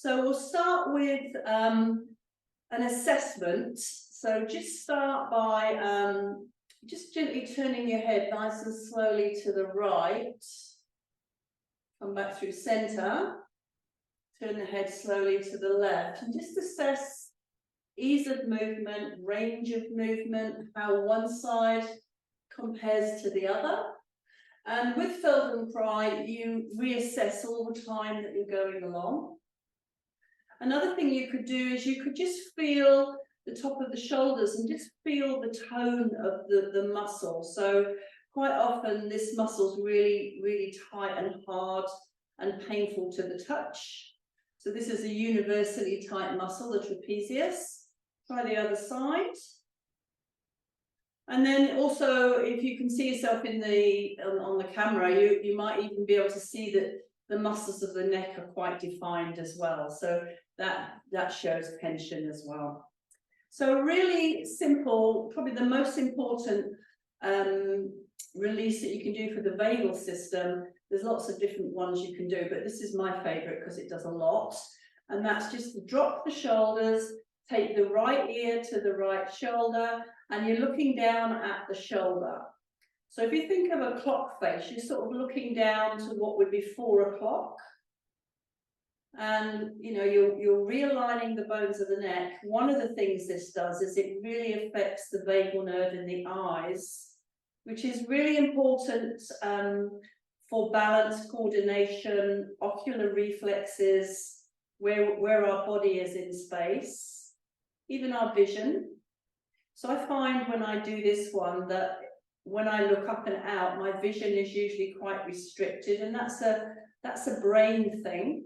So we'll start with an assessment. So just start by just gently turning your head nice and slowly to the right. Come back through centre. Turn the head slowly to the left and just assess ease of movement, range of movement, how one side compares to the other. And with Feldenkrais, you reassess all the time that you're going along. Another thing you could do is you could just feel the top of the shoulders and just feel the tone of the muscle. So quite often this muscle's really, really tight and hard and painful to the touch. So this is a universally tight muscle, the trapezius. Try the other side. And then also, if you can see yourself in on the camera, you might even be able to see that the muscles of the neck are quite defined as well. So that shows tension as well. So really simple, probably the most important release that you can do for the vagal system. There's lots of different ones you can do, but this is my favorite because it does a lot. And that's just to drop the shoulders, take the right ear to the right shoulder, and you're looking down at the shoulder. So if you think of a clock face, you're sort of looking down to what would be 4 o'clock. And you know, you're realigning the bones of the neck. One of the things this does is it really affects the vagal nerve in the eyes, which is really important for balance, coordination, ocular reflexes, where our body is in space, even our vision. So I find when I do this one that when I look up and out, my vision is usually quite restricted, and that's a brain thing.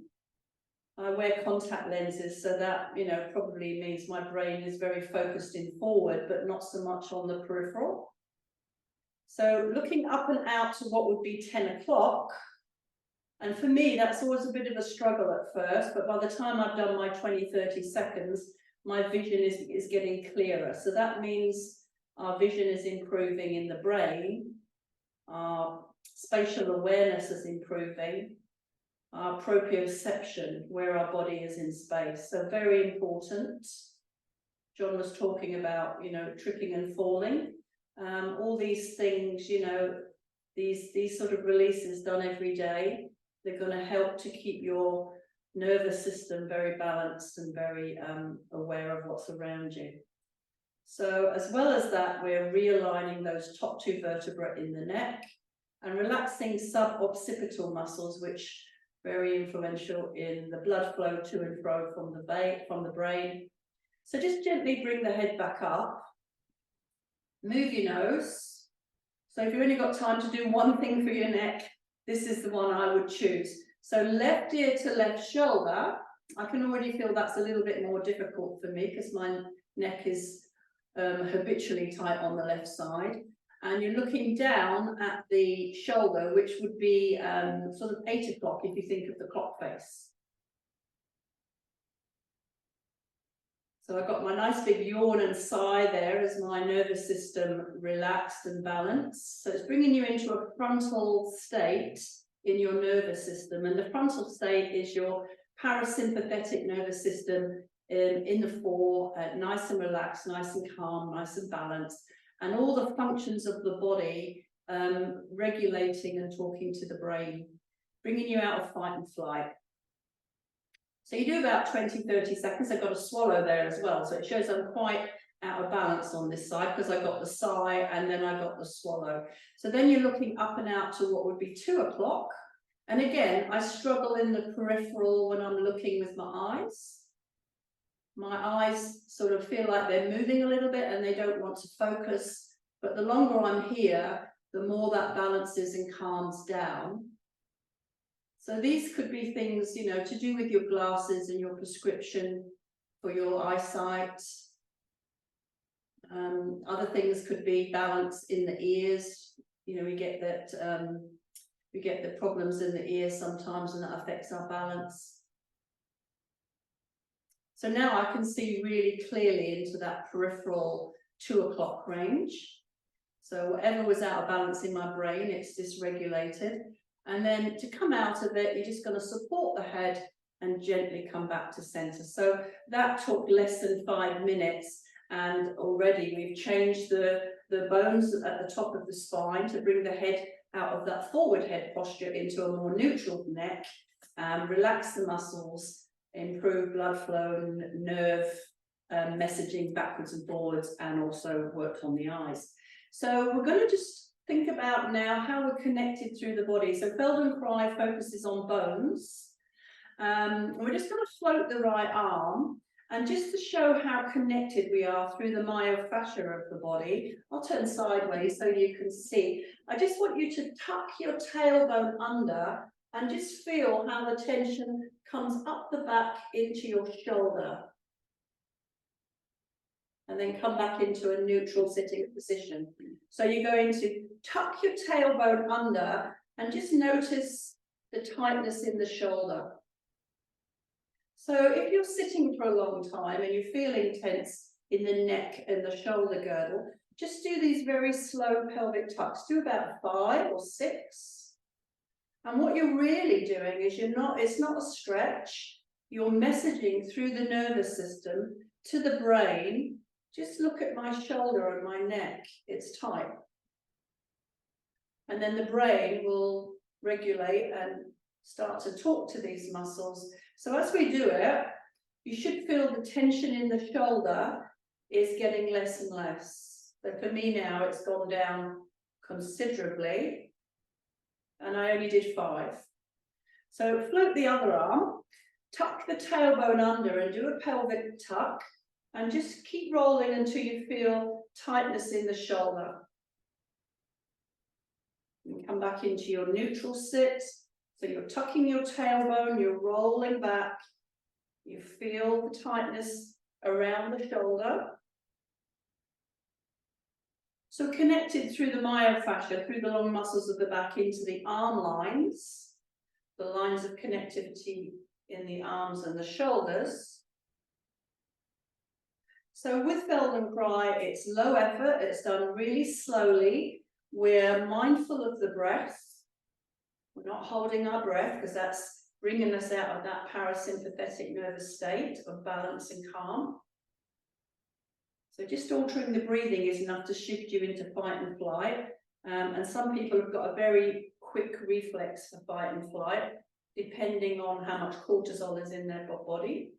I wear contact lenses, so that, you know, probably means my brain is very focused in forward, but not so much on the peripheral. So looking up and out to what would be 10 o'clock, and for me, that's always a bit of a struggle at first, but by the time I've done my 20-30 seconds, my vision is getting clearer. So that means our vision is improving in the brain, our spatial awareness is improving, our proprioception, where our body is in space. So very important. John was talking about, you know, tripping and falling. All these things, you know, these sort of releases done every day, they're going to help to keep your nervous system very balanced and very aware of what's around you. So as well as that, we're realigning those top 2 vertebrae in the neck and relaxing sub-occipital muscles, which are very influential in the blood flow to and fro from the brain. So just gently bring the head back up. Move your nose. So if you've only got time to do one thing for your neck, this is the one I would choose. So left ear to left shoulder. I can already feel that's a little bit more difficult for me because my neck is habitually tight on the left side. And you're looking down at the shoulder, which would be sort of 8 o'clock if you think of the clock face. So I've got my nice big yawn and sigh there as my nervous system relaxed and balanced. So it's bringing you into a frontal state in your nervous system. And the frontal state is your parasympathetic nervous system in the fore, nice and relaxed, nice and calm, nice and balanced. And all the functions of the body regulating and talking to the brain, bringing you out of fight and flight. So you do about 20-30 seconds. I've got a swallow there as well. So it shows I'm quite out of balance on this side because I got the sigh and then I got the swallow. So then you're looking up and out to what would be 2 o'clock. And again, I struggle in the peripheral when I'm looking with my eyes. My eyes sort of feel like they're moving a little bit and they don't want to focus. But the longer I'm here, the more that balances and calms down. So these could be things, you know, to do with your glasses and your prescription for your eyesight. Other things could be balance in the ears. You know, we get that we get the problems in the ears sometimes, and that affects our balance. So now I can see really clearly into that peripheral 2 o'clock range. So whatever was out of balance in my brain, it's dysregulated. And then to come out of it, you're just going to support the head and gently come back to center. So that took less than 5 minutes, and already we've changed the bones at the top of the spine to bring the head out of that forward head posture into a more neutral neck, relax the muscles, improve blood flow and nerve messaging backwards and forwards, and also worked on the eyes. So we're going to just think about now how we're connected through the body. So Feldenkrais focuses on bones. We're just going to float the right arm, and just to show how connected we are through the myofascia of the body, I'll turn sideways so you can see. I just want you to tuck your tailbone under and just feel how the tension comes up the back into your shoulder. And then come back into a neutral sitting position. So you're going to tuck your tailbone under and just notice the tightness in the shoulder. So if you're sitting for a long time and you're feeling tense in the neck and the shoulder girdle, just do these very slow pelvic tucks. Do about 5 or 6. And what you're really doing is it's not a stretch. You're messaging through the nervous system to the brain. Just look at my shoulder and my neck, it's tight. And then the brain will regulate and start to talk to these muscles. So as we do it, you should feel the tension in the shoulder is getting less and less. So for me now, it's gone down considerably, and I only did 5. So float the other arm, tuck the tailbone under and do a pelvic tuck. And just keep rolling until you feel tightness in the shoulder. And come back into your neutral sit. So you're tucking your tailbone, you're rolling back. You feel the tightness around the shoulder. So connected through the myofascia, through the long muscles of the back into the arm lines, the lines of connectivity in the arms and the shoulders. So with Feldenkrais, it's low effort, it's done really slowly. We're mindful of the breath. We're not holding our breath because that's bringing us out of that parasympathetic nervous state of balance and calm. So just altering the breathing is enough to shift you into fight and flight. And some people have got a very quick reflex for fight and flight, depending on how much cortisol is in their body.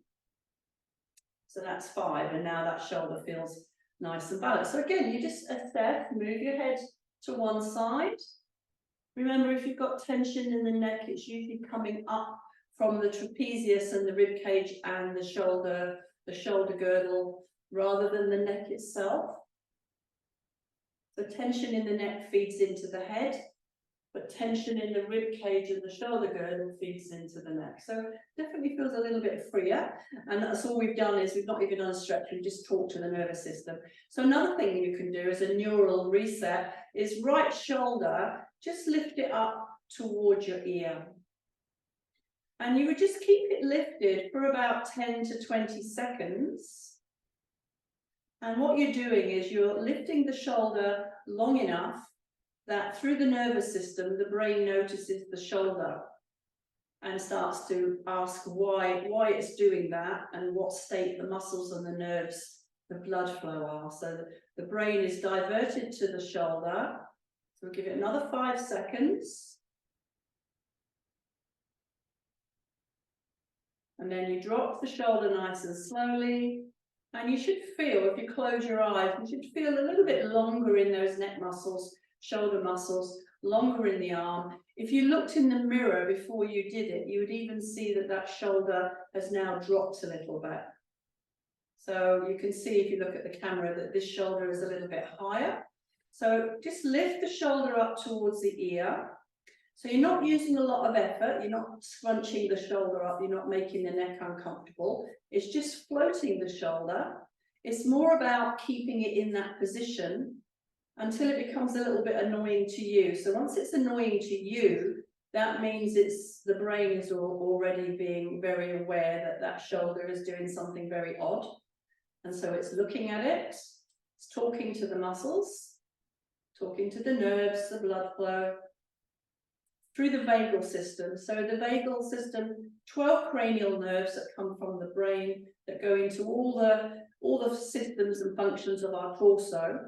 So that's 5, and now that shoulder feels nice and balanced. So again, you just assess, move your head to one side. Remember, if you've got tension in the neck, it's usually coming up from the trapezius and the rib cage and the shoulder girdle, rather than the neck itself. So tension in the neck feeds into the head, but tension in the rib cage and the shoulder girdle feeds into the neck. So definitely feels a little bit freer. And that's all we've done, is we've not even done a stretch, we've just talked to the nervous system. So another thing you can do as a neural reset is right shoulder, just lift it up towards your ear. And you would just keep it lifted for about 10 to 20 seconds. And what you're doing is you're lifting the shoulder long enough that through the nervous system, the brain notices the shoulder and starts to ask why it's doing that and what state the muscles and the nerves, the blood flow are. So the brain is diverted to the shoulder. So we'll give it another 5 seconds. And then you drop the shoulder nice and slowly. And you should feel, if you close your eyes, you should feel a little bit longer in those neck muscles, shoulder muscles, longer in the arm. If you looked in the mirror before you did it, you would even see that that shoulder has now dropped a little bit. So you can see, if you look at the camera, that this shoulder is a little bit higher. So just lift the shoulder up towards the ear. So you're not using a lot of effort, you're not scrunching the shoulder up, you're not making the neck uncomfortable. It's just floating the shoulder. It's more about keeping it in that position until it becomes a little bit annoying to you. So once it's annoying to you, that means the brain is already being very aware that that shoulder is doing something very odd. And so it's looking at it, it's talking to the muscles, talking to the nerves, the blood flow. through the vagal system. So the vagal system, 12 cranial nerves that come from the brain that go into all the systems and functions of our torso.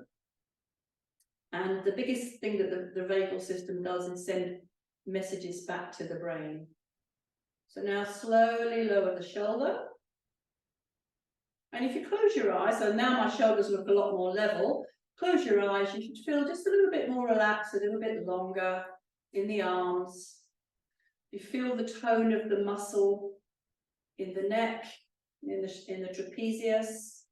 And the biggest thing that the vagal system does is send messages back to the brain. So now slowly lower the shoulder. And if you close your eyes, so now my shoulders look a lot more level, close your eyes, you should feel just a little bit more relaxed, a little bit longer in the arms. You feel the tone of the muscle in the neck, in the trapezius.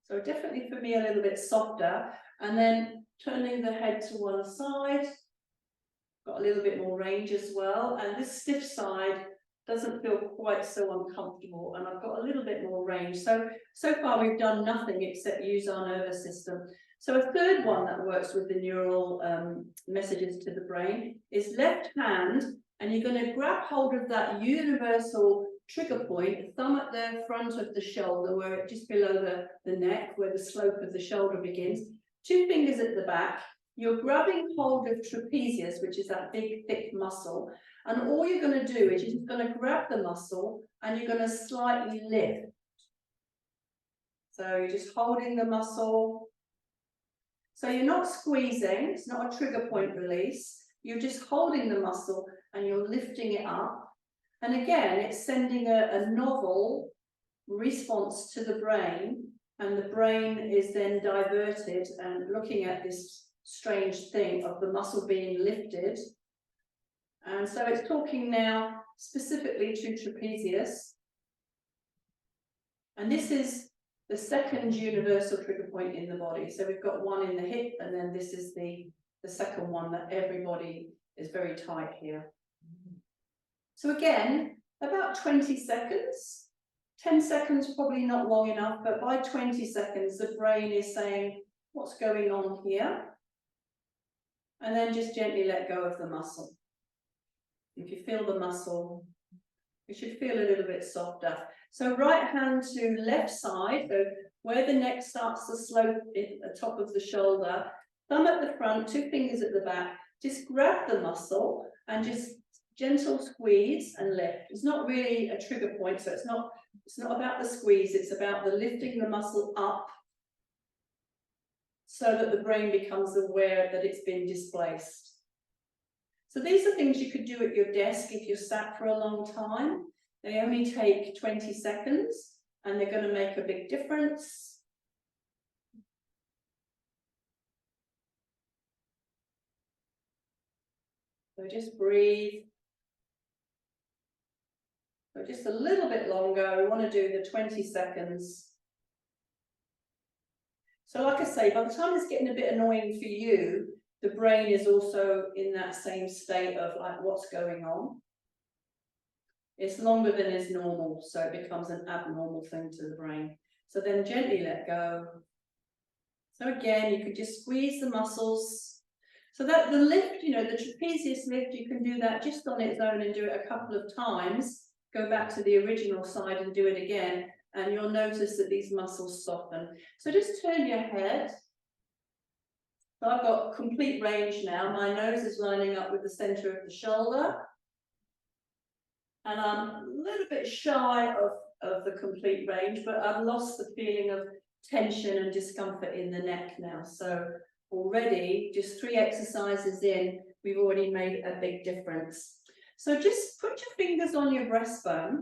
So definitely for me a little bit softer. And then turning the head to one side, got a little bit more range as well. And this stiff side doesn't feel quite so uncomfortable, and I've got a little bit more range. So far we've done nothing except use our nervous system. So a third one that works with the neural messages to the brain is left hand, and you're going to grab hold of that universal trigger point, thumb at the front of the shoulder, where just below the neck, where the slope of the shoulder begins, 2 fingers at the back. You're grabbing hold of trapezius, which is that big, thick muscle. And all you're going to do is you're just going to grab the muscle and you're going to slightly lift. So you're just holding the muscle. So you're not squeezing, it's not a trigger point release. You're just holding the muscle and you're lifting it up. And again, it's sending a novel response to the brain. And the brain is then diverted and looking at this strange thing of the muscle being lifted. And so it's talking now specifically to trapezius. And this is the second universal trigger point in the body. So we've got one in the hip, and then this is the second one that everybody is very tight here. So again, about 20 seconds. 10 seconds probably not long enough, but by 20 seconds, the brain is saying, what's going on here? And then just gently let go of the muscle. If you feel the muscle, you should feel a little bit softer. So right hand to left side, so where the neck starts to slope at the top of the shoulder, thumb at the front, 2 fingers at the back, just grab the muscle and just gentle squeeze and lift. It's not really a trigger point, so it's not about the squeeze, it's about the lifting the muscle up so that the brain becomes aware that it's been displaced. So these are things you could do at your desk if you're sat for a long time. They only take 20 seconds and they're going to make a big difference. So just breathe. So just a little bit longer. We want to do the 20 seconds. So like I say, by the time it's getting a bit annoying for you, the brain is also in that same state of like, what's going on? It's longer than is normal, so it becomes an abnormal thing to the brain. So then gently let go. So again, you could just squeeze the muscles. So that the lift, you know, the trapezius lift, you can do that just on its own and do it a couple of times. Go back to the original side and do it again, and you'll notice that these muscles soften. So just turn your head. So I've got complete range now. My nose is lining up with the center of the shoulder. And I'm a little bit shy of the complete range, but I've lost the feeling of tension and discomfort in the neck now. So already, just 3 exercises in, we've already made a big difference. So just put your fingers on your breastbone.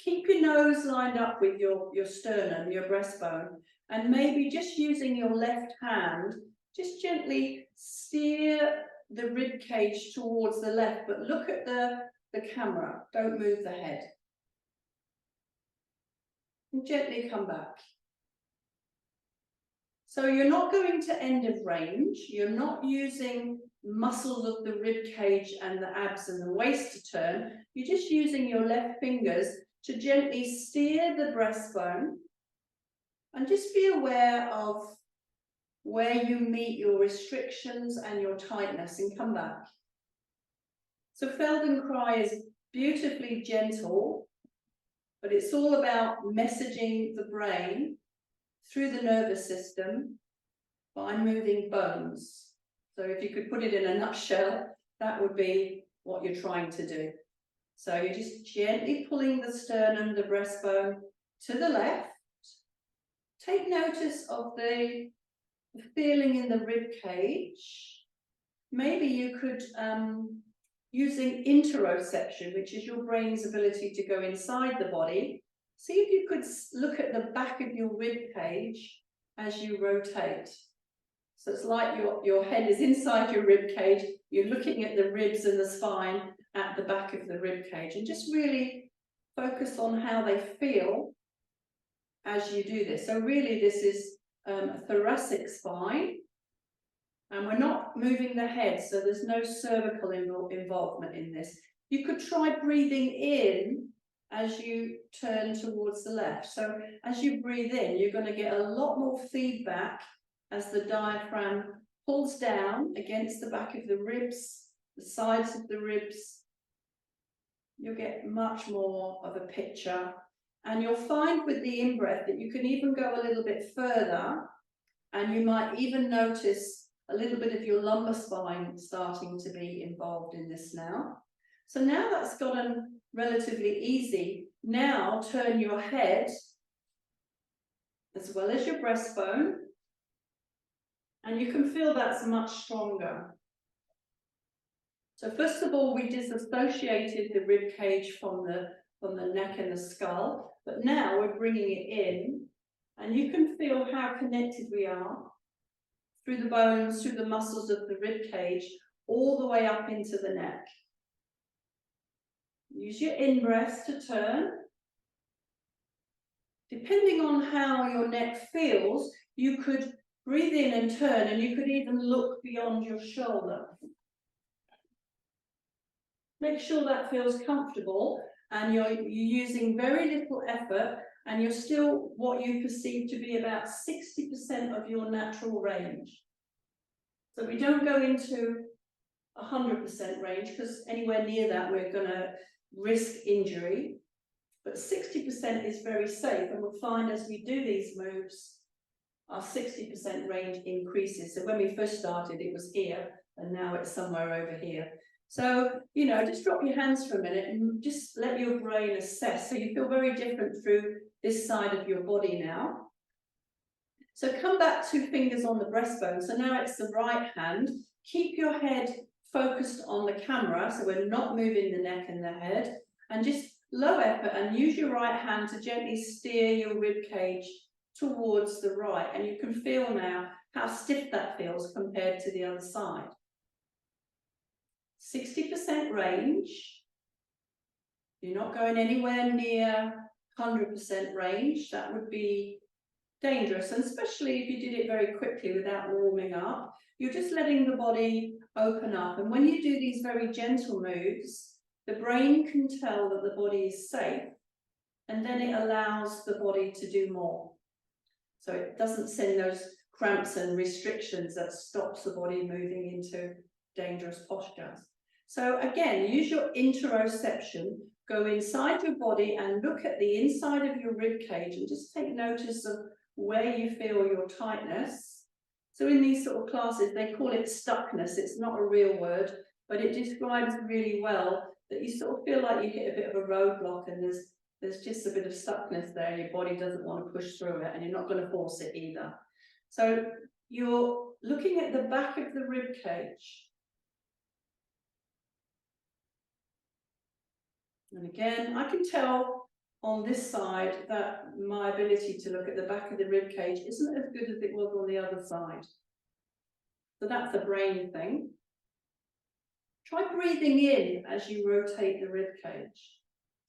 Keep your nose lined up with your sternum, your breastbone, and maybe just using your left hand, just gently steer the rib cage towards the left, but look at the camera, don't move the head. And gently come back. So you're not going to end of range, you're not using muscles of the rib cage and the abs and the waist to turn, you're just using your left fingers to gently steer the breastbone and just be aware of where you meet your restrictions and your tightness and come back. So Feldenkrais is beautifully gentle, but it's all about messaging the brain through the nervous system by moving bones. So if you could put it in a nutshell, that would be what you're trying to do. So you're just gently pulling the sternum, the breastbone to the left. Take notice of the feeling in the rib cage. Maybe you could, using interoception, which is your brain's ability to go inside the body, see if you could look at the back of your rib cage as you rotate. So it's like your head is inside your rib cage, you're looking at the ribs and the spine at the back of the rib cage, and just really focus on how they feel as you do this. So really this is a thoracic spine, and we're not moving the head, so there's no cervical involvement in this. You could try breathing in as you turn towards the left. So as you breathe in, you're going to get a lot more feedback as the diaphragm pulls down against the back of the ribs, the sides of the ribs. You'll get much more of a picture. And you'll find with the in-breath that you can even go a little bit further, and you might even notice a little bit of your lumbar spine starting to be involved in this now. So now that's gotten relatively easy. Now turn your head as well as your breastbone, and you can feel that's much stronger. So first of all, we disassociated the rib cage from the neck and the skull, but now we're bringing it in, and you can feel how connected we are through the bones, through the muscles of the rib cage, all the way up into the neck. Use your in-breath to turn. Depending on how your neck feels, you could breathe in and turn, and you could even look beyond your shoulder. Make sure that feels comfortable, and you're using very little effort, and you're still what you perceive to be about 60% of your natural range. So we don't go into 100% range, because anywhere near that we're going to risk injury. But 60% is very safe, and we'll find as we do these moves, our 60% range increases. So when we first started, it was here, and now it's somewhere over here. So, you know, just drop your hands for a minute and just let your brain assess. So you feel very different through this side of your body now. So come back to fingers on the breastbone. So now it's the right hand. Keep your head focused on the camera, so we're not moving the neck and the head. And just low effort, and use your right hand to gently steer your rib cage towards the right. And you can feel now how stiff that feels compared to the other side. 60% range. You're not going anywhere near 100% range. That would be dangerous, and especially if you did it very quickly without warming up. You're just letting the body open up, and when you do these very gentle moves, the brain can tell that the body is safe, and then it allows the body to do more. So it doesn't send those cramps and restrictions that stops the body moving into dangerous postures. So again, use your interoception, go inside your body and look at the inside of your rib cage, and just take notice of where you feel your tightness. So in these sort of classes, they call it stuckness. It's not a real word, but it describes really well that you sort of feel like you hit a bit of a roadblock, and there's just a bit of stuckness there, and your body doesn't want to push through it, and you're not going to force it either. So you're looking at the back of the rib cage. And again, I can tell on this side that my ability to look at the back of the rib cage isn't as good as it was on the other side. So that's a brain thing. Try breathing in as you rotate the rib cage.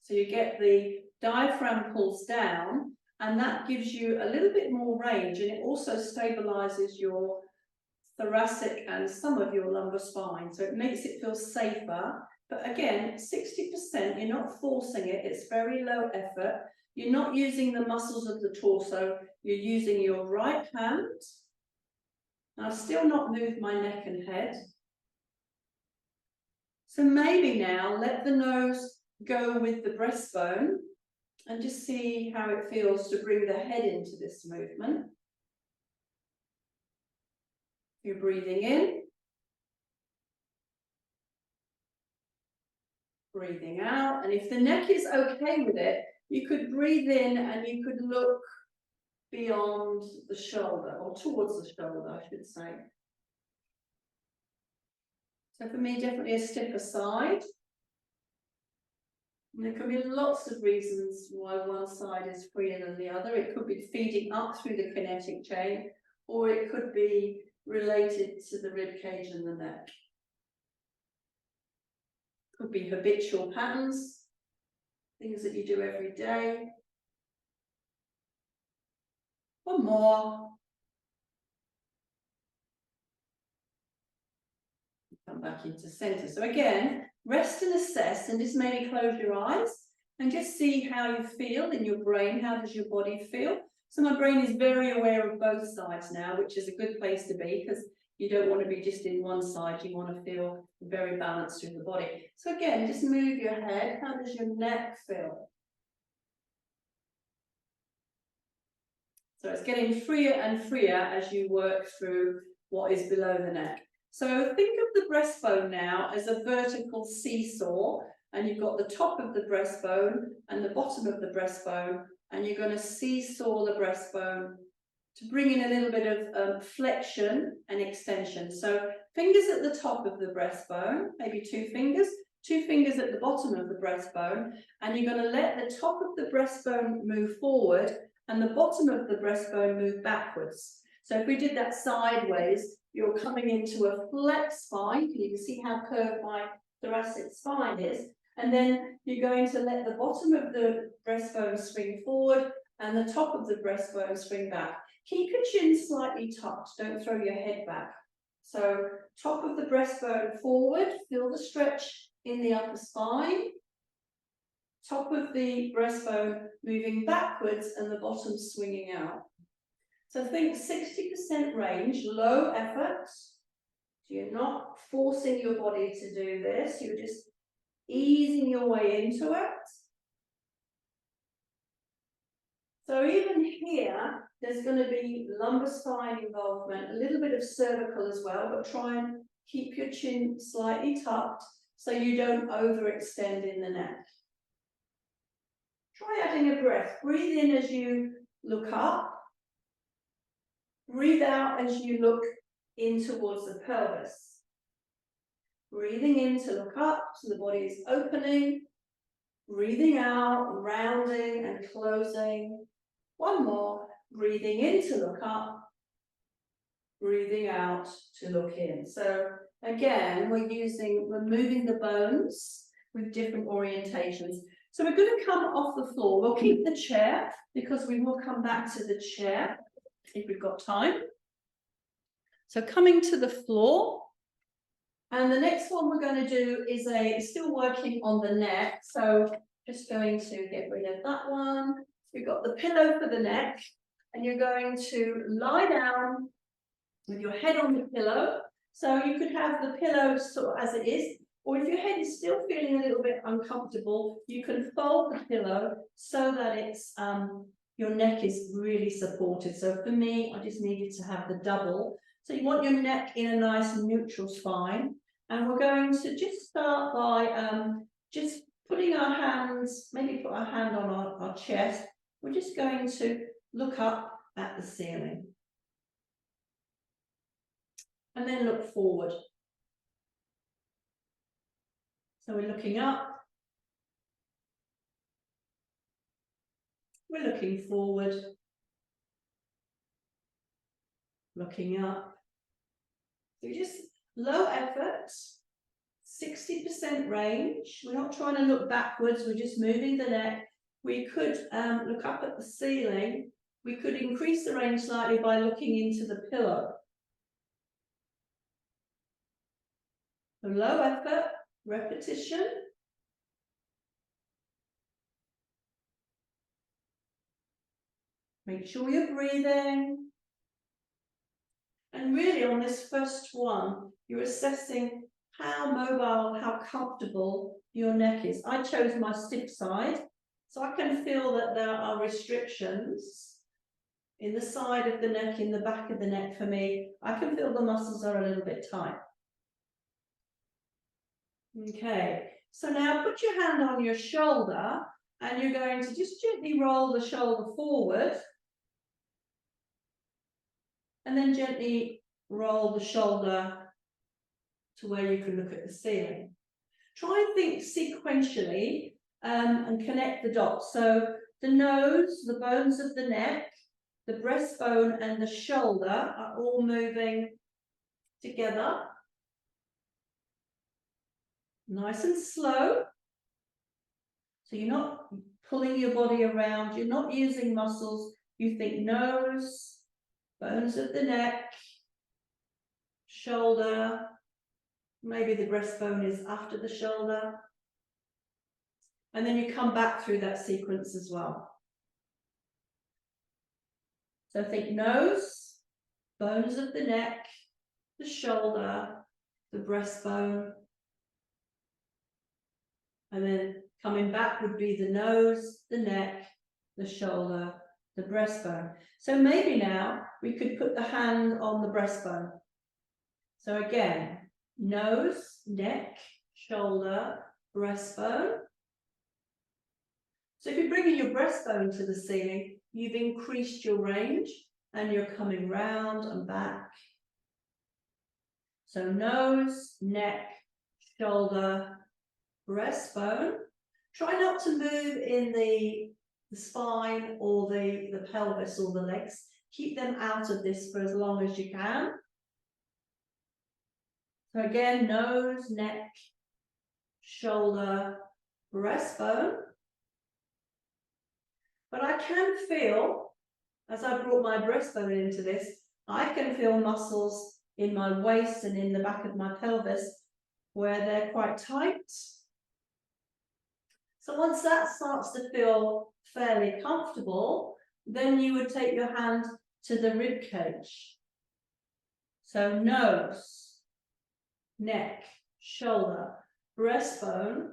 So you get the diaphragm pulls down, and that gives you a little bit more range, and it also stabilizes your thoracic and some of your lumbar spine. So it makes it feel safer. But again, 60%, you're not forcing it, it's very low effort. You're not using the muscles of the torso, you're using your right hand. I've still not moved my neck and head. So maybe now let the nose go with the breastbone, and just see how it feels to bring the head into this movement. You're breathing in. breathing out. And if the neck is okay with it, you could breathe in and you could look beyond the shoulder, or towards the shoulder, I should say. So for me, definitely a stiffer side. And there can be lots of reasons why one side is freer than the other. It could be feeding up through the kinetic chain, or it could be related to the rib cage and the neck. Could be habitual patterns, things that you do every day. One more. Come back into center. So again, rest and assess, and just maybe close your eyes and just see how you feel in your brain. How does your body feel? So my brain is very aware of both sides now, which is a good place to be, because you don't want to be just in one side. You want to feel very balanced through the body. So again, just move your head. How does your neck feel? So it's getting freer and freer as you work through what is below the neck. So think of the breastbone now as a vertical seesaw, and you've got the top of the breastbone and the bottom of the breastbone, and you're going to seesaw the breastbone to bring in a little bit of flexion and extension. So fingers at the top of the breastbone, maybe two fingers at the bottom of the breastbone, and you're going to let the top of the breastbone move forward and the bottom of the breastbone move backwards. So if we did that sideways, you're coming into a flat spine. You can see how curved my thoracic spine is. And then you're going to let the bottom of the breastbone swing forward and the top of the breastbone swing back. Keep your chin slightly tucked, don't throw your head back. So top of the breastbone forward, feel the stretch in the upper spine. Top of the breastbone moving backwards and the bottom swinging out. So think 60% range, low effort. So you're not forcing your body to do this, you're just easing your way into it. So even here, there's going to be lumbar spine involvement, a little bit of cervical as well, but try and keep your chin slightly tucked so you don't overextend in the neck. Try adding a breath. Breathe in as you look up. Breathe out as you look in towards the pelvis. Breathing in to look up, so the body is opening. Breathing out, rounding and closing. One more. Breathing in to look up. Breathing out to look in. So again, we're moving the bones with different orientations. So we're going to come off the floor. We'll keep the chair because we will come back to the chair if we've got time. So coming to the floor. And the next one we're going to do is still working on the neck. So just going to get rid of that one. We've got the pillow for the neck, and you're going to lie down with your head on the pillow. So you could have the pillow sort of as it is, or if your head is still feeling a little bit uncomfortable, you can fold the pillow so that it's your neck is really supported. So for me, I just needed to have the double. So you want your neck in a nice neutral spine. And we're going to just start by just putting our hands, maybe put our hand on our chest. We're just going to look up at the ceiling. And then look forward. So we're looking up. We're looking forward. Looking up. So just low effort, 60% range. We're not trying to look backwards, we're just moving the neck. We could look up at the ceiling. We could increase the range slightly by looking into the pillow. So low effort, repetition. Make sure you're breathing. And really on this first one, you're assessing how mobile, how comfortable your neck is. I chose my stiff side, so I can feel that there are restrictions in the side of the neck, in the back of the neck for me. I can feel the muscles are a little bit tight. Okay, So now put your hand on your shoulder and you're going to just gently roll the shoulder forward and then gently roll the shoulder to where you can look at the ceiling. Try and think sequentially and connect the dots. So the nose, the bones of the neck, the breastbone and the shoulder are all moving together. Nice and slow. So you're not pulling your body around, you're not using muscles. You think nose, bones of the neck, shoulder, maybe the breastbone is after the shoulder. And then you come back through that sequence as well. So think nose, bones of the neck, the shoulder, the breastbone. And then coming back would be the nose, the neck, the shoulder, the breastbone. So maybe now we could put the hand on the breastbone. So again, nose, neck, shoulder, breastbone. So if you're bringing your breastbone to the ceiling, you've increased your range and you're coming round and back. So nose, neck, shoulder, breastbone. Try not to move in the spine or the pelvis or the legs. Keep them out of this for as long as you can. So again, nose, neck, shoulder, breastbone. But I can feel, as I brought my breastbone into this, I can feel muscles in my waist and in the back of my pelvis where they're quite tight. So once that starts to feel fairly comfortable, then you would take your hand to the rib cage. So nose, neck, shoulder, breastbone,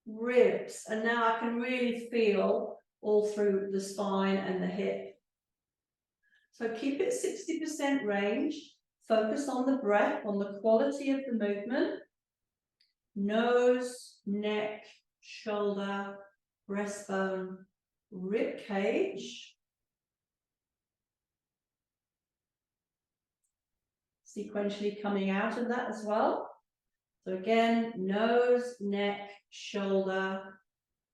ribs, and now I can really feel all through the spine and the hip. So keep it 60% range, focus on the breath, on the quality of the movement. Nose, neck, shoulder, breastbone, rib cage. Sequentially coming out of that as well. So again, nose, neck, shoulder,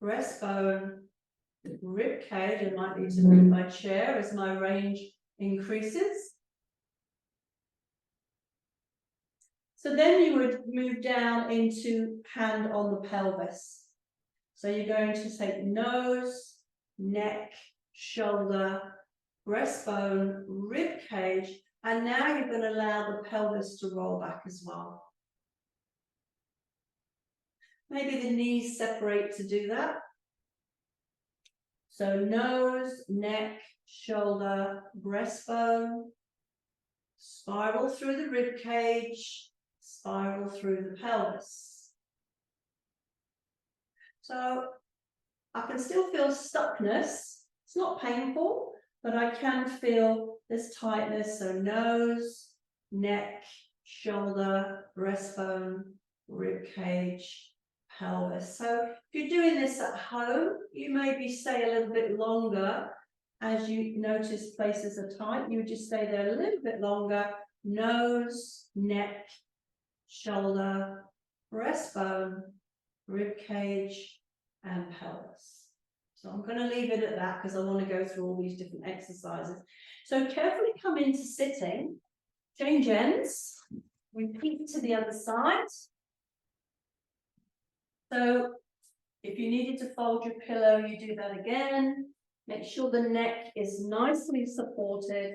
breastbone, rib cage. I might need to move my chair as my range increases. So then you would move down into hand on the pelvis. So you're going to take nose, neck, shoulder, breastbone, rib cage, and now you're going to allow the pelvis to roll back as well. Maybe the knees separate to do that. So nose, neck, shoulder, breastbone, spiral through the rib cage, spiral through the pelvis. So I can still feel stuckness. It's not painful, but I can feel this tightness. So nose, neck, shoulder, breastbone, rib cage, pelvis. So if you're doing this at home, you maybe stay a little bit longer. As you notice places are tight, you would just stay there a little bit longer. Nose, neck, shoulder, breastbone, rib cage, and pelvis. So I'm going to leave it at that because I want to go through all these different exercises. So carefully come into sitting, change ends, repeat to the other side. So if you needed to fold your pillow, you do that again. Make sure the neck is nicely supported.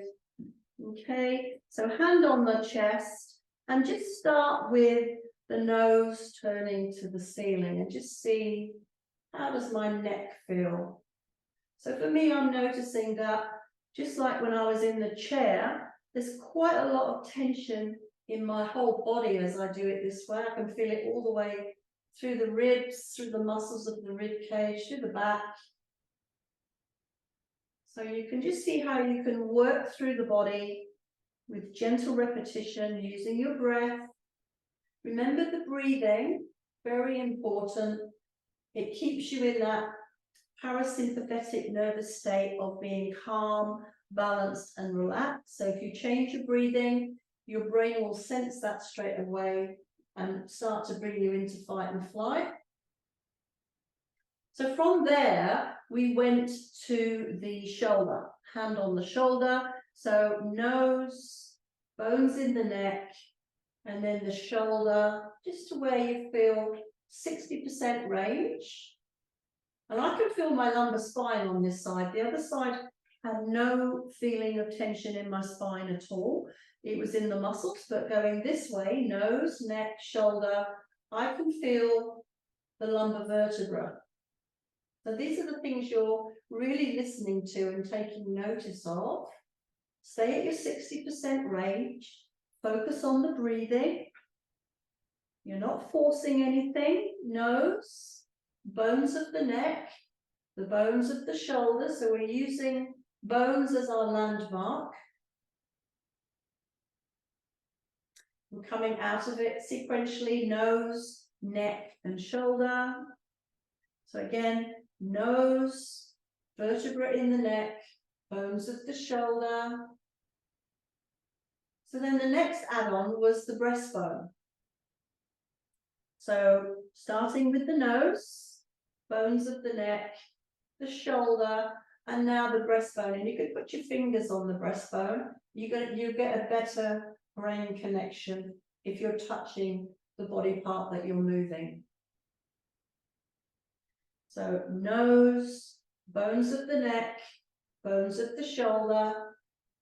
Okay, so hand on the chest and just start with the nose turning to the ceiling and just see, how does my neck feel? So for me, I'm noticing that just like when I was in the chair, there's quite a lot of tension in my whole body as I do it this way. I can feel it all the way through the ribs, through the muscles of the rib cage, through the back. So you can just see how you can work through the body with gentle repetition, using your breath. Remember the breathing very important. It keeps you in that parasympathetic nervous state of being calm, balanced, and relaxed. So if you change your breathing, your brain will sense that straight away and start to bring you into fight and flight. So from there, we went to the shoulder, hand on the shoulder. So nose, bones in the neck, and then the shoulder, just to where you feel 60% range. And I can feel my lumbar spine on this side. The other side had no feeling of tension in my spine at all. It was in the muscles, but going this way, nose, neck, shoulder, I can feel the lumbar vertebra. So these are the things you're really listening to and taking notice of. Stay at your 60% range. Focus on the breathing. You're not forcing anything. Nose, bones of the neck, the bones of the shoulder. So we're using bones as our landmark. We're coming out of it sequentially, nose, neck, and shoulder. So again, nose, vertebra in the neck, bones of the shoulder. So then the next add-on was the breastbone. So starting with the nose, bones of the neck, the shoulder, and now the breastbone. And you could put your fingers on the breastbone. You get a better brain connection if you're touching the body part that you're moving. So nose, bones of the neck, bones of the shoulder,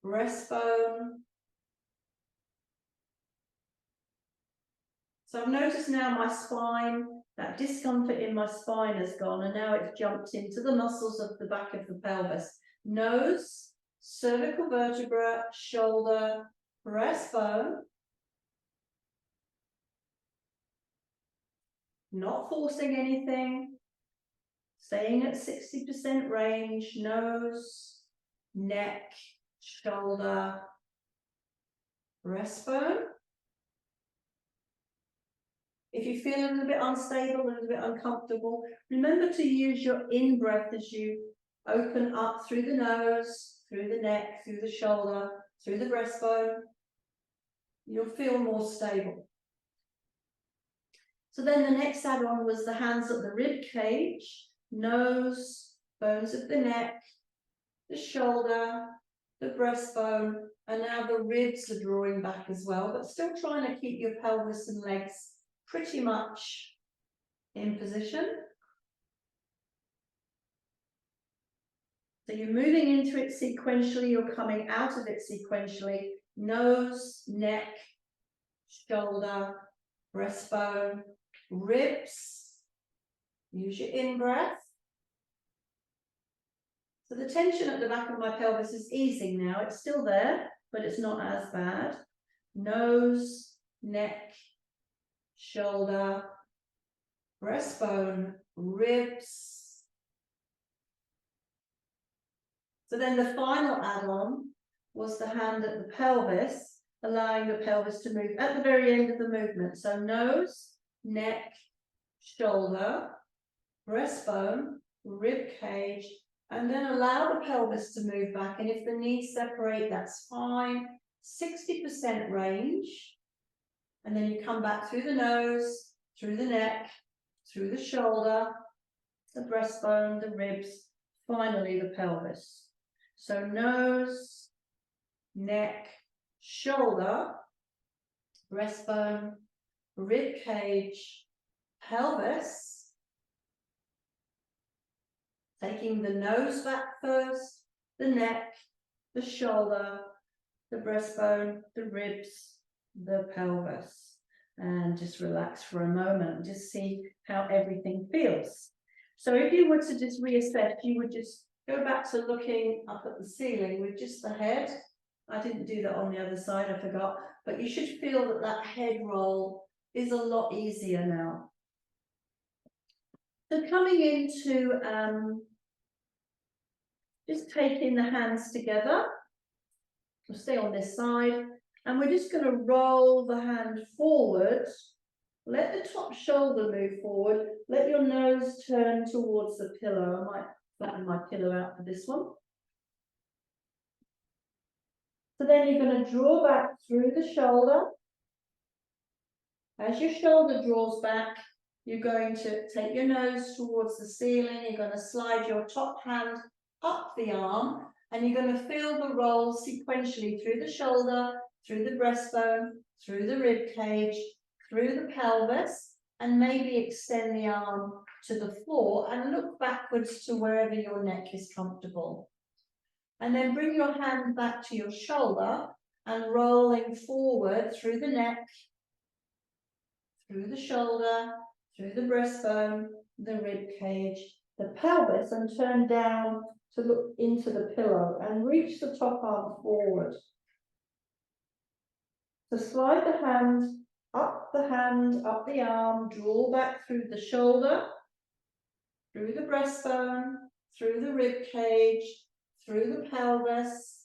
breastbone. So I've noticed now my spine, that discomfort in my spine has gone, and now it's jumped into the muscles of the back of the pelvis. Nose, cervical vertebra, shoulder, breastbone. Not forcing anything. Staying at 60% range, nose, neck, shoulder, breastbone. If you feel a little bit unstable, a little bit uncomfortable, remember to use your in-breath as you open up through the nose, through the neck, through the shoulder, through the breastbone. You'll feel more stable. So then the next add-on was the hands at the rib cage, nose, bones of the neck, the shoulder, the breastbone, and now the ribs are drawing back as well, but still trying to keep your pelvis and legs pretty much in position. So you're moving into it sequentially, you're coming out of it sequentially, nose, neck, shoulder, breastbone, ribs. Use your in-breath. So the tension at the back of my pelvis is easing now. It's still there, but it's not as bad. Nose, neck, shoulder, breastbone, ribs. So then the final add-on was the hand at the pelvis, allowing the pelvis to move at the very end of the movement. So nose, neck, shoulder, breastbone, rib cage, and then allow the pelvis to move back. And if the knees separate, that's fine. 60% range. And then you come back through the nose, through the neck, through the shoulder, the breastbone, the ribs, finally the pelvis. So nose, neck, shoulder, breastbone, rib cage, pelvis. Taking the nose back first, the neck, the shoulder, the breastbone, the ribs, the pelvis. And just relax for a moment and just see how everything feels. So if you were to just reassess, you would just go back to looking up at the ceiling with just the head. I didn't do that on the other side, I forgot. But you should feel that that head roll is a lot easier now. So coming into just taking the hands together. We'll stay on this side. And we're just going to roll the hand forward Let the top shoulder move forward. Let your nose turn towards the pillow. I might flatten my pillow out for this one. So then you're going to draw back through the shoulder. As your shoulder draws back, you're going to take your nose towards the ceiling. You're going to slide your top hand up the arm, and you're going to feel the roll sequentially through the shoulder, through the breastbone, through the rib cage, through the pelvis, and maybe extend the arm to the floor and look backwards to wherever your neck is comfortable. And then bring your hand back to your shoulder and rolling forward through the neck, through the shoulder, through the breastbone, the rib cage, the pelvis, and turn down to look into the pillow and reach the top arm forward. So slide the hand, up the arm, draw back through the shoulder, through the breastbone, through the rib cage, through the pelvis.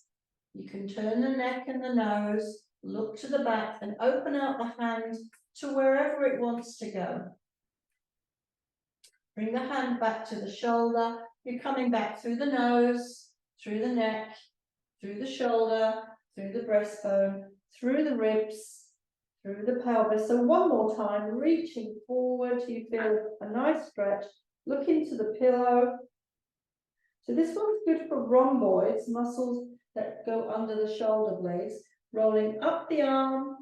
You can turn the neck and the nose, look to the back, and open out the hand to wherever it wants to go. Bring the hand back to the shoulder. You're coming back through the nose, through the neck, through the shoulder, through the breastbone, through the ribs, through the pelvis. So one more time, reaching forward. You feel a nice stretch. Look into the pillow. So this one's good for rhomboids, muscles that go under the shoulder blades. Rolling up the arm.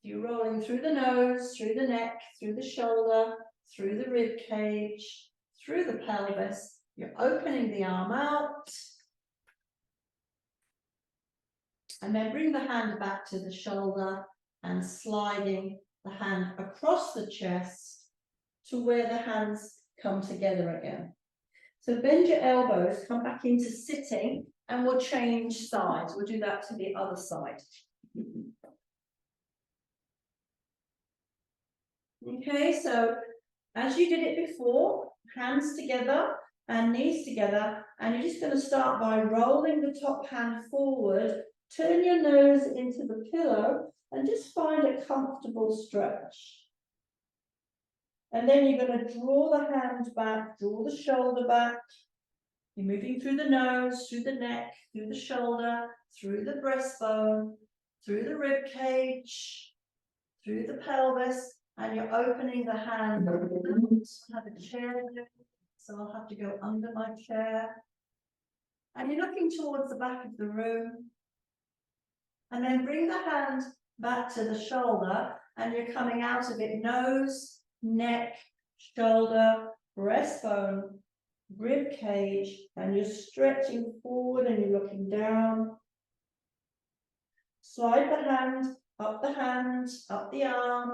You're rolling through the nose, through the neck, through the shoulder, through the rib cage, through the pelvis. You're opening the arm out. And then bring the hand back to the shoulder and sliding the hand across the chest to where the hands come together again. So bend your elbows, come back into sitting, and we'll change sides. We'll do that to the other side. Okay, so as you did it before, hands together and knees together, and you're just going to start by rolling the top hand forward, turn your nose into the pillow, and just find a comfortable stretch. And then you're going to draw the hand back, draw the shoulder back. You're moving through the nose, through the neck, through the shoulder, through the breastbone, through the rib cage, through the pelvis, and you're opening the hand. I have a chair, so I'll have to go under my chair. And you're looking towards the back of the room. And then bring the hand back to the shoulder, and you're coming out of it nose, neck, shoulder, breastbone, rib cage, and you're stretching forward and you're looking down. Slide the hand, up the arm,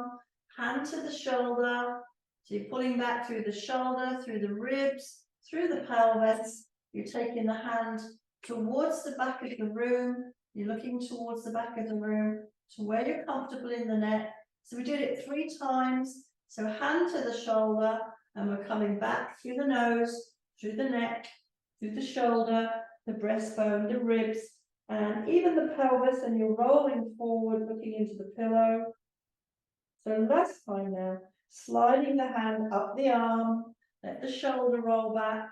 hand to the shoulder. So you're pulling back through the shoulder, through the ribs, through the pelvis. You're taking the hand towards the back of the room. You're looking towards the back of the room to where you're comfortable in the neck. So we did it 3 times. So hand to the shoulder, and we're coming back through the nose, through the neck, through the shoulder, the breastbone, the ribs, and even the pelvis, and you're rolling forward, looking into the pillow. So last time now, sliding the hand up the arm, let the shoulder roll back.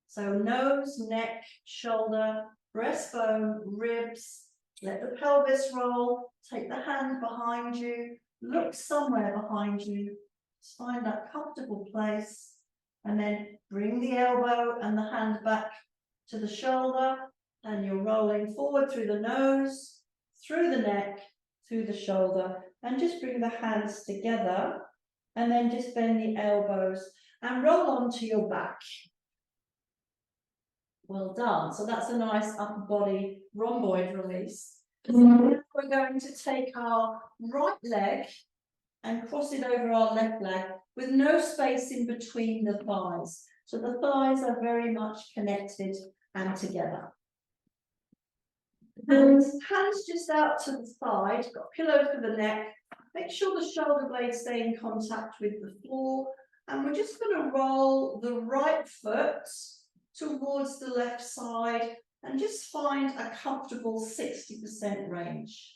So nose, neck, shoulder, breastbone, ribs, let the pelvis roll, take the hand behind you, look somewhere behind you, just find that comfortable place, and then bring the elbow and the hand back to the shoulder, and you're rolling forward through the nose, through the neck, through the shoulder, and just bring the hands together, and then just bend the elbows and roll onto your back. Well done. So that's a nice upper body rhomboid release. So now we're going to take our right leg and cross it over our left leg with no space in between the thighs. So the thighs are very much connected and together. And hands just out to the side, got a pillow for the neck. Make sure the shoulder blades stay in contact with the floor. And we're just going to roll the right foot towards the left side and just find a comfortable 60% range.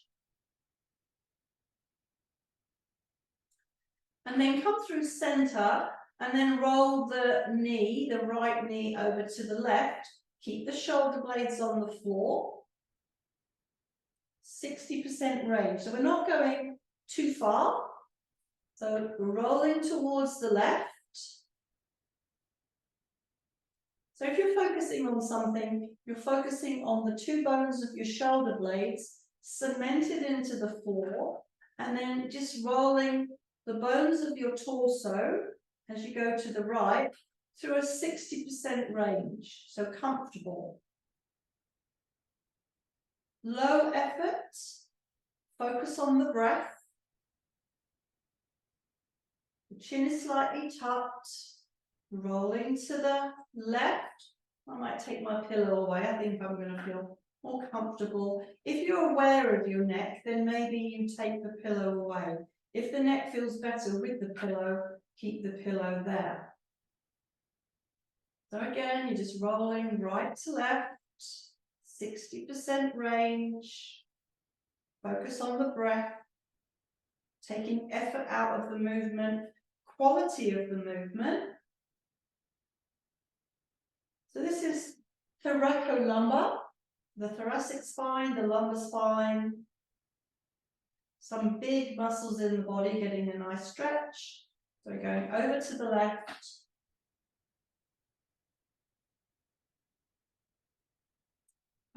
and then come through center, and then roll the knee, the right knee, over to the left. Keep the shoulder blades on the floor. 60% range. So we're not going too far. So rolling towards the left. So if you're focusing on something, you're focusing on the two bones of your shoulder blades cemented into the floor, and then just rolling the bones of your torso as you go to the right through a 60% range, so comfortable. Low effort, focus on the breath. The chin is slightly tucked, rolling to the left. I might take my pillow away. I think I'm going to feel more comfortable. If you're aware of your neck, then maybe you take the pillow away. If the neck feels better with the pillow, keep the pillow there. So again, you're just rolling right to left, 60% range. Focus on the breath, taking effort out of the movement, quality of the movement. So this is thoracolumbar, the thoracic spine, the lumbar spine. Some big muscles in the body getting a nice stretch. So we're going over to the left.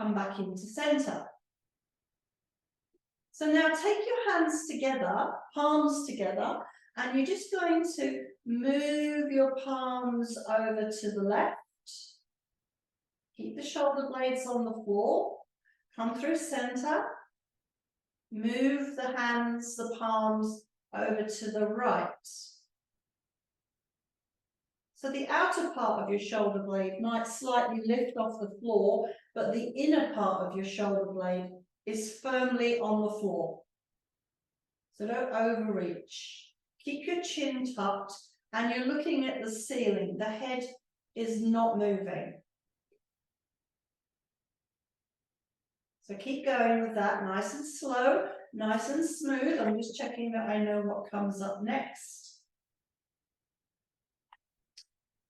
Come back into center. So now take your hands together, palms together, and you're just going to move your palms over to the left. Keep the shoulder blades on the floor. Come through center. Move the hands, the palms, over to the right. So the outer part of your shoulder blade might slightly lift off the floor, but the inner part of your shoulder blade is firmly on the floor. So don't overreach. Keep your chin tucked, and you're looking at the ceiling. The head is not moving. So keep going with that, nice and slow, nice and smooth. I'm just checking that I know what comes up next.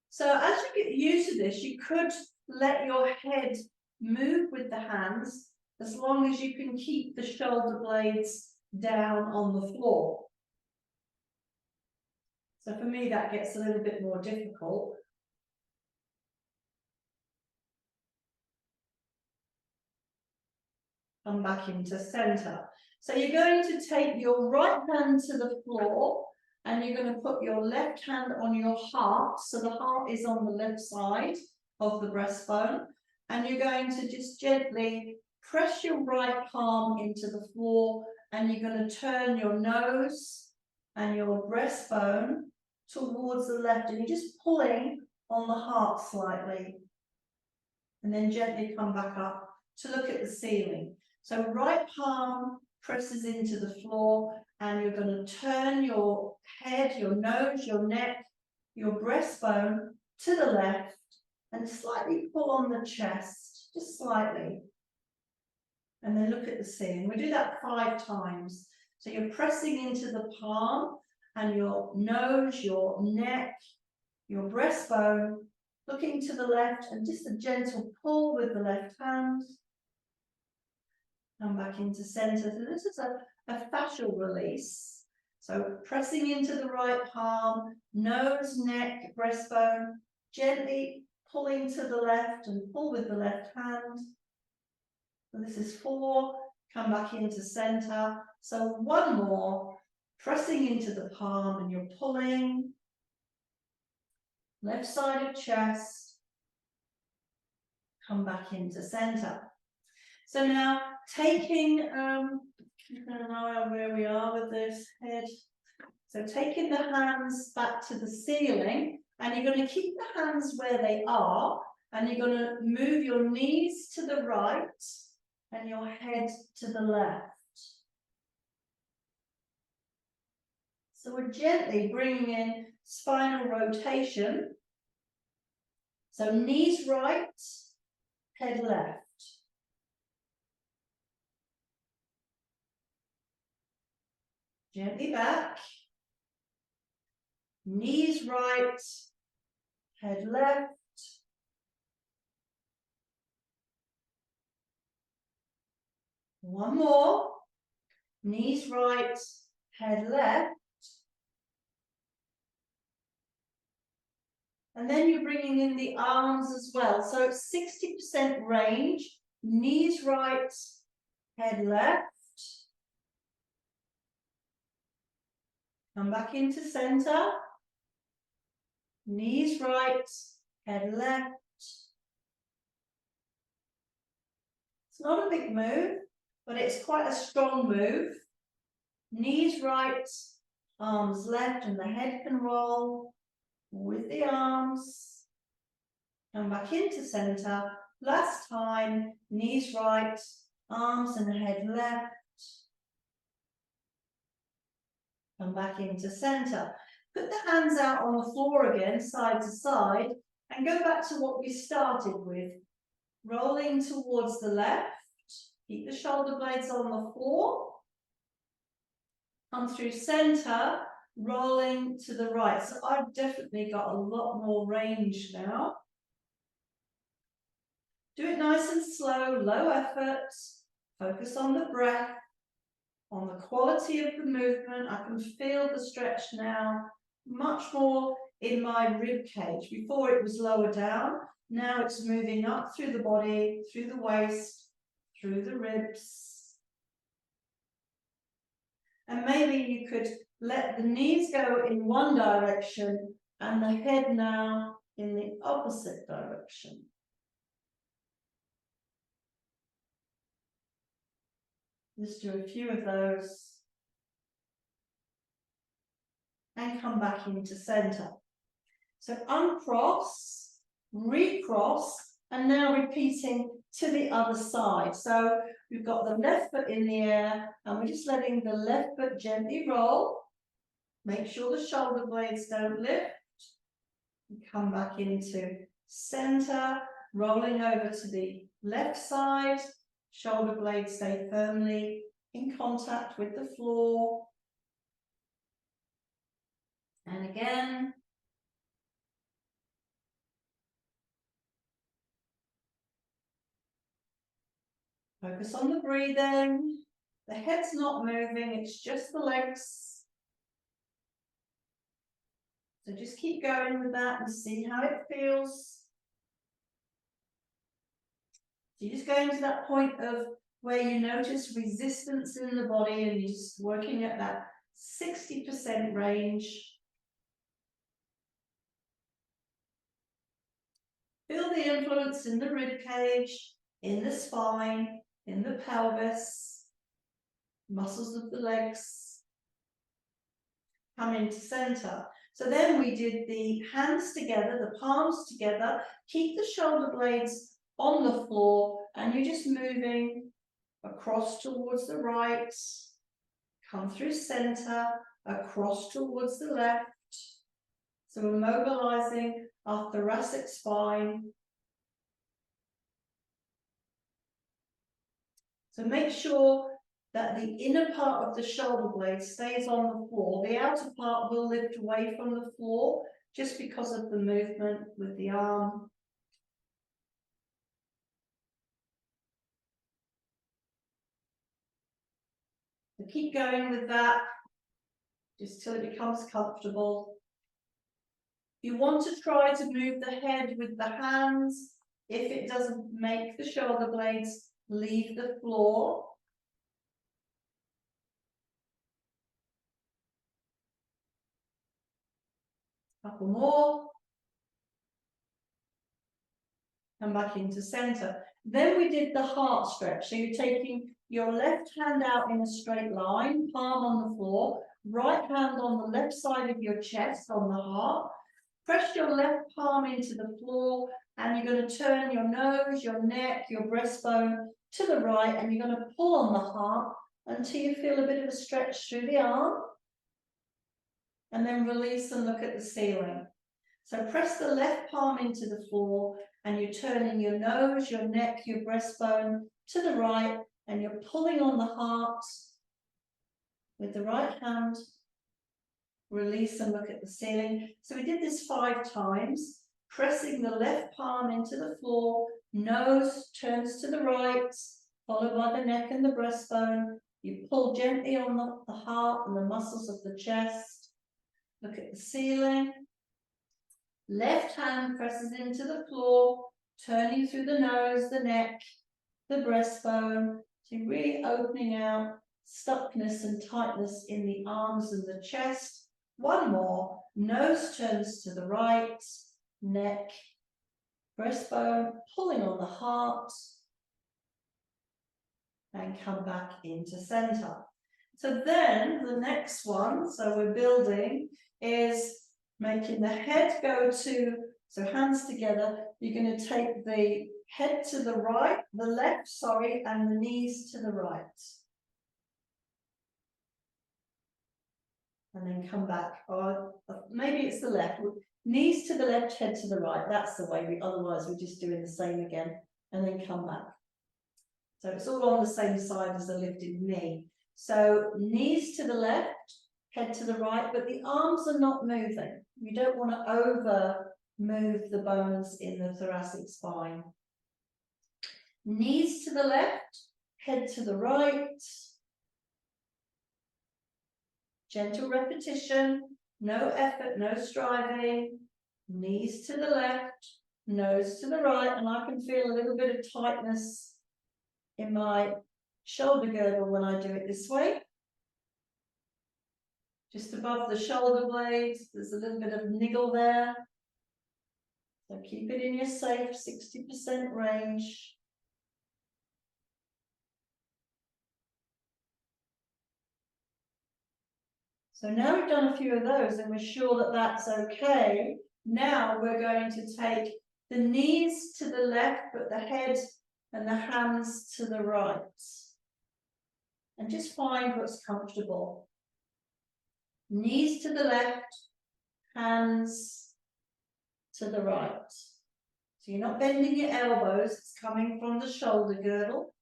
So as you get used to this, you could let your head move with the hands as long as you can keep the shoulder blades down on the floor. So for me, that gets a little bit more difficult. Come back into center. So you're going to take your right hand to the floor, and you're going to put your left hand on your heart. So the heart is on the left side of the breastbone. And you're going to just gently press your right palm into the floor, and you're going to turn your nose and your breastbone towards the left. And you're just pulling on the heart slightly. And then gently come back up to look at the ceiling. So right palm presses into the floor, and you're going to turn your head, your nose, your neck, your breastbone to the left, and slightly pull on the chest, just slightly. And then look at the ceiling. We do that 5 times. So you're pressing into the palm, and your nose, your neck, your breastbone, looking to the left, and just a gentle pull with the left hand. Come back into center. So this is a fascial release. So pressing into the right palm, nose, neck, breastbone, gently pulling to the left and pull with the left hand. So this is 4. Come back into center. So 1 more. Pressing into the palm, and you're pulling. Left side of chest. Come back into center. So now taking, I don't know where we are with this head. So taking the hands back to the ceiling, and you're going to keep the hands where they are, and you're going to move your knees to the right and your head to the left. So we're gently bringing in spinal rotation. So knees right, head left. Gently back. Knees right, head left. One more. Knees right, head left. And then you're bringing in the arms as well. So it's 60% range. Knees right, head left. Come back into center. Knees right, head left. It's not a big move, but it's quite a strong move. Knees right, arms left, and the head can roll with the arms. Come back into center. Last time, knees right, arms and head left. Come back into center. Put the hands out on the floor again, side to side, and go back to what we started with. Rolling towards the left. Keep the shoulder blades on the floor. Come through center, rolling to the right. So I've definitely got a lot more range now. Do it nice and slow, low effort. Focus on the breath, on the quality of the movement. I can feel the stretch now, much more in my rib cage. Before it was lower down, now it's moving up through the body, through the waist, through the ribs. And maybe you could let the knees go in one direction and the head now in the opposite direction. Just do a few of those. And come back into center. So uncross, recross, and now repeating to the other side. So we've got the left foot in the air, and we're just letting the left foot gently roll. Make sure the shoulder blades don't lift. And come back into center, rolling over to the left side. Shoulder blades stay firmly in contact with the floor. And again. Focus on the breathing. The head's not moving, it's just the legs. So just keep going with that and see how it feels. So you're just going to that point of where you notice resistance in the body and you're just working at that 60% range. Feel the influence in the rib cage, in the spine, in the pelvis, muscles of the legs. Come into center. So then we did the hands together, the palms together, keep the shoulder blades on the floor, and you're just moving across towards the right, come through center, across towards the left. So we're mobilizing our thoracic spine. So make sure that the inner part of the shoulder blade stays on the floor. The outer part will lift away from the floor just because of the movement with the arm. So keep going with that, just till it becomes comfortable. You want to try to move the head with the hands. If it doesn't make the shoulder blades leave the floor. Couple more. Come back into center. Then we did the heart stretch. So you're taking your left hand out in a straight line, palm on the floor, right hand on the left side of your chest on the heart. Press your left palm into the floor and you're going to turn your nose, your neck, your breastbone to the right, and you're going to pull on the heart until you feel a bit of a stretch through the arm. And then release and look at the ceiling. So press the left palm into the floor and you're turning your nose, your neck, your breastbone to the right, and you're pulling on the heart with the right hand release and look at the ceiling. So we did this 5 times, pressing the left palm into the floor, nose turns to the right, followed by the neck and the breastbone. You pull gently on the heart and the muscles of the chest. Look at the ceiling. Left hand presses into the floor, turning through the nose, the neck, the breastbone. So you're really opening out stuckness and tightness in the arms and the chest. One more. Nose turns to the right, neck, breastbone, pulling on the heart. And come back into center. So then the next one, so we're building, is making the head go to, so hands together, you're going to take the head to the right, the left, sorry, and the knees to the right. And then come back, or maybe it's the left, knees to the left, head to the right, that's the way, otherwise we're just doing the same again, and then come back. So it's all on the same side as the lifted knee. So knees to the left, head to the right, but the arms are not moving. You don't want to over move the bones in the thoracic spine. Knees to the left, head to the right. Gentle repetition, no effort, no striving. Knees to the left, nose to the right, and I can feel a little bit of tightness in my shoulder girdle when I do it this way. Just above the shoulder blades, there's a little bit of niggle there. So keep it in your safe 60% range. So now we've done a few of those and we're sure that that's okay. Now we're going to take the knees to the left, but the head and the hands to the right. And just find what's comfortable. Knees to the left, hands to the right. So you're not bending your elbows, it's coming from the shoulder girdle.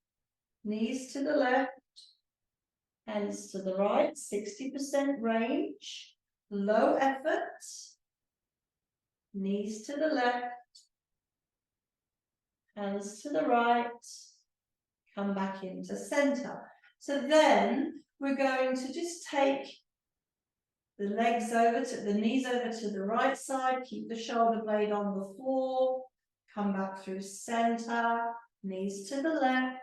Knees to the left, hands to the right, 60% range, low effort. Knees to the left, hands to the right, come back into center. So then we're going to just take the legs over to the knees over to the right side, keep the shoulder blade on the floor, come back through center, knees to the left.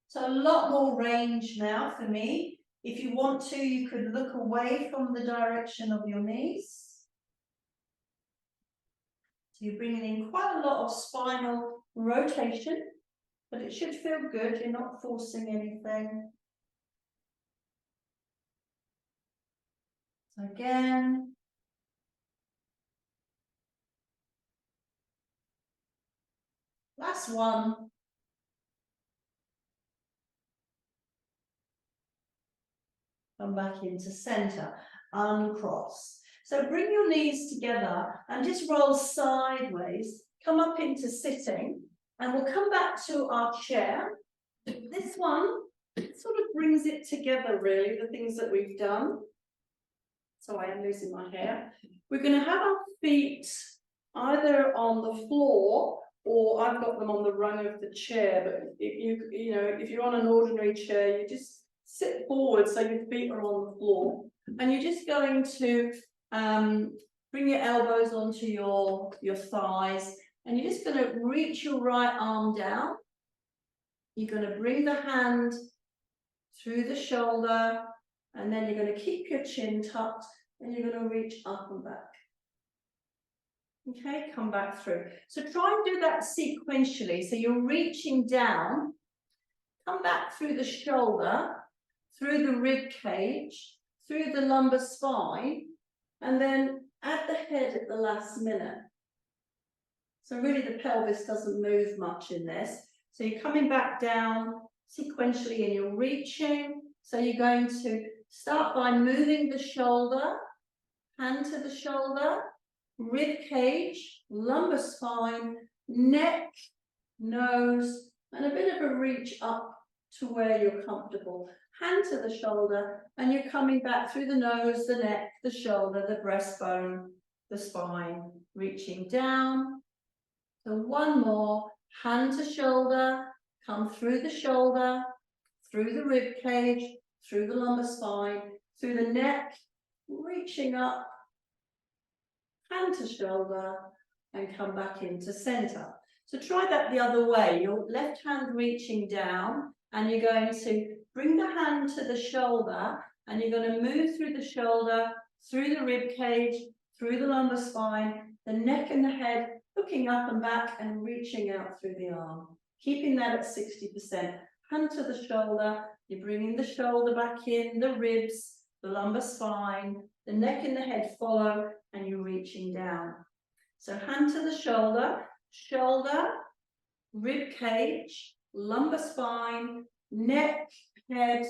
So a lot more range now for me. If you want to, you could look away from the direction of your knees. So you're bringing in quite a lot of spinal rotation, but it should feel good. You're not forcing anything. So again. Last one. Come back into center, uncross. So bring your knees together and just roll sideways, come up into sitting, and we'll come back to our chair. This one sort of brings it together, really, the things that we've done. So I am losing my hair. We're going to have our feet either on the floor, or I've got them on the rung of the chair, but if you're on an ordinary chair, you just sit forward so your feet are on the floor, and you're just going to bring your elbows onto your thighs, and you're just going to reach your right arm down. You're going to bring the hand through the shoulder, and then you're going to keep your chin tucked, and you're going to reach up and back. Okay, come back through. So try and do that sequentially. So you're reaching down, come back through the shoulder, through the rib cage, through the lumbar spine, and then at the head at the last minute. So really the pelvis doesn't move much in this. So you're coming back down sequentially and you're reaching. So you're going to start by moving the shoulder, hand to the shoulder, rib cage, lumbar spine, neck, nose, and a bit of a reach up to where you're comfortable. Hand to the shoulder, and you're coming back through the nose, the neck, the shoulder, the breastbone, the spine, reaching down. So one more, hand to shoulder, come through the shoulder, through the rib cage, through the lumbar spine, through the neck, reaching up, hand to shoulder, and come back into center. So try that the other way. Your left hand reaching down, and you're going to bring the hand to the shoulder, and you're going to move through the shoulder, through the rib cage, through the lumbar spine, the neck and the head, looking up and back and reaching out through the arm. Keeping that at 60%. Hand to the shoulder, you're bringing the shoulder back in, the ribs, the lumbar spine, the neck and the head follow, and you're reaching down. So hand to the shoulder, shoulder, rib cage, lumbar spine, neck, head,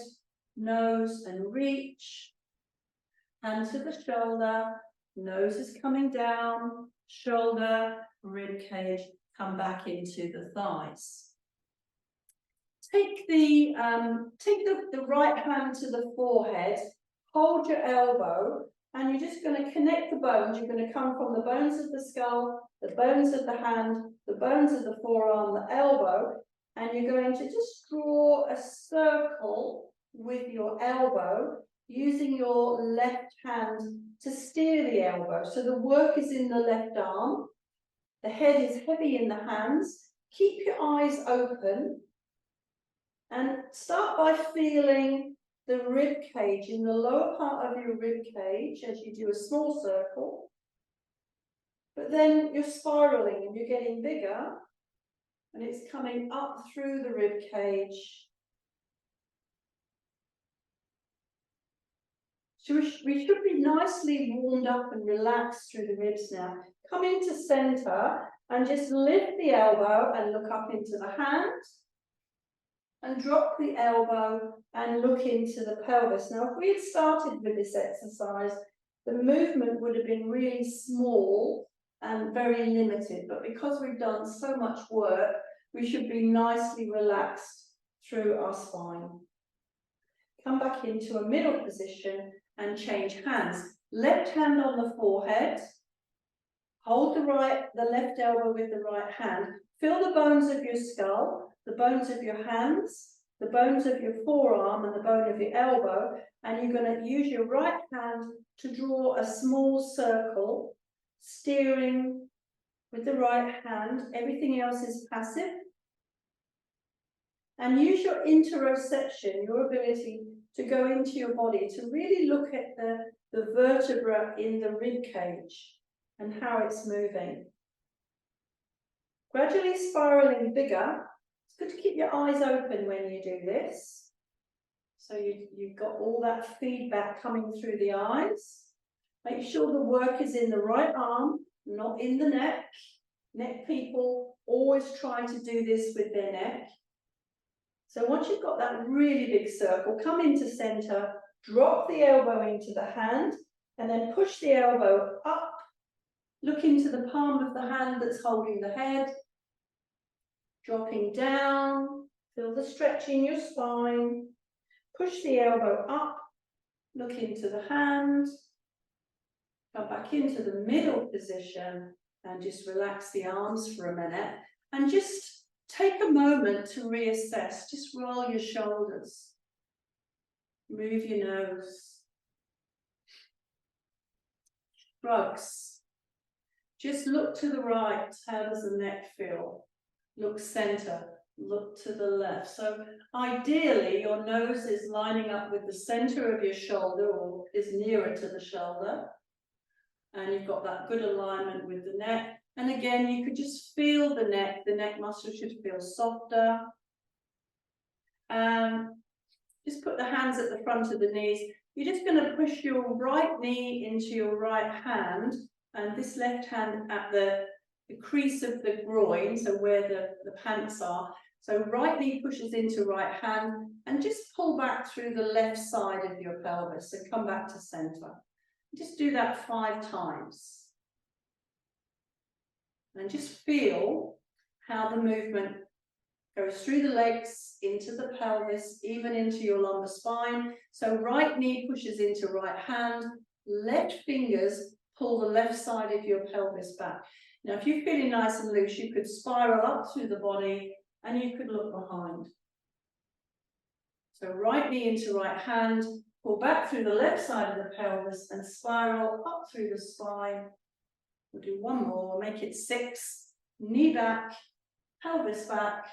nose, and reach. Hand to the shoulder, nose is coming down, shoulder, rib cage, come back into the thighs. Take the right hand to the forehead, hold your elbow, and you're just going to connect the bones. You're going to come from the bones of the skull, the bones of the hand, the bones of the forearm, the elbow, and you're going to just draw a circle with your elbow, using your left hand to steer the elbow. So the work is in the left arm, the head is heavy in the hands. Keep your eyes open and start by feeling the rib cage in the lower part of your rib cage as you do a small circle. But then you're spiraling and you're getting bigger, and it's coming up through the rib cage. So we should be nicely warmed up and relaxed through the ribs now. Come into center and just lift the elbow and look up into the hand. And drop the elbow and look into the pelvis. Now, if we had started with this exercise, the movement would have been really small and very limited. But because we've done so much work, we should be nicely relaxed through our spine. Come back into a middle position and change hands. Left hand on the forehead. Hold the left elbow with the right hand. Feel the bones of your skull, the bones of your hands, the bones of your forearm, and the bone of your elbow. And you're going to use your right hand to draw a small circle, steering with the right hand. Everything else is passive. And use your interoception, your ability to go into your body, to really look at the vertebra in the rib cage and how it's moving. Gradually spiraling bigger. It's good to keep your eyes open when you do this. So you've got all that feedback coming through the eyes. Make sure the work is in the right arm, not in the neck. Neck people always try to do this with their neck. So once you've got that really big circle, come into center, drop the elbow into the hand, and then push the elbow up. Look into the palm of the hand that's holding the head. Dropping down, feel the stretch in your spine. Push the elbow up, look into the hand. Come back into the middle position and just relax the arms for a minute. And just take a moment to reassess. Just roll your shoulders. Move your nose. Shrugs. Just look to the right. How does the neck feel? Look center. Look to the left. So ideally, your nose is lining up with the center of your shoulder, or is nearer to the shoulder. And you've got that good alignment with the neck. And again, you could just feel the neck muscle should feel softer. Just put the hands at the front of the knees. You're just going to push your right knee into your right hand, and this left hand at the crease of the groin, so where the pants are. So right knee pushes into right hand, and just pull back through the left side of your pelvis and come back to center. Just do that 5 times. And just feel how the movement Goes through the legs, into the pelvis, even into your lumbar spine. So right knee pushes into right hand, left fingers pull the left side of your pelvis back. Now, if you're feeling nice and loose, you could spiral up through the body and you could look behind. So right knee into right hand, pull back through the left side of the pelvis and spiral up through the spine. We'll do one more, make it 6. Knee back, pelvis back.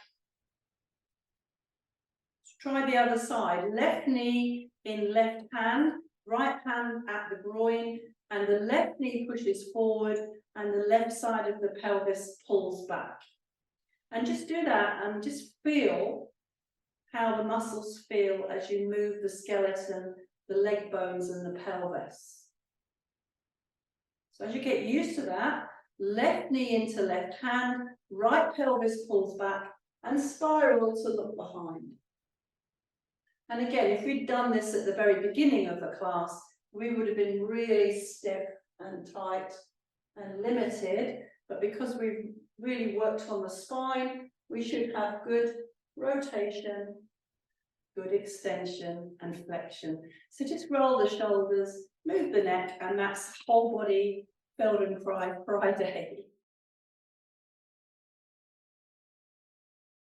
Try the other side. Left knee in left hand, right hand at the groin, and the left knee pushes forward and the left side of the pelvis pulls back. And just do that and just feel how the muscles feel as you move the skeleton, the leg bones and the pelvis. So as you get used to that, left knee into left hand, right pelvis pulls back and spiral to look behind. And again, if we'd done this at the very beginning of the class, we would have been really stiff and tight and limited. But because we've really worked on the spine, we should have good rotation, good extension and flexion. So just roll the shoulders, move the neck, and that's Wholebody Feldenkrais Friday.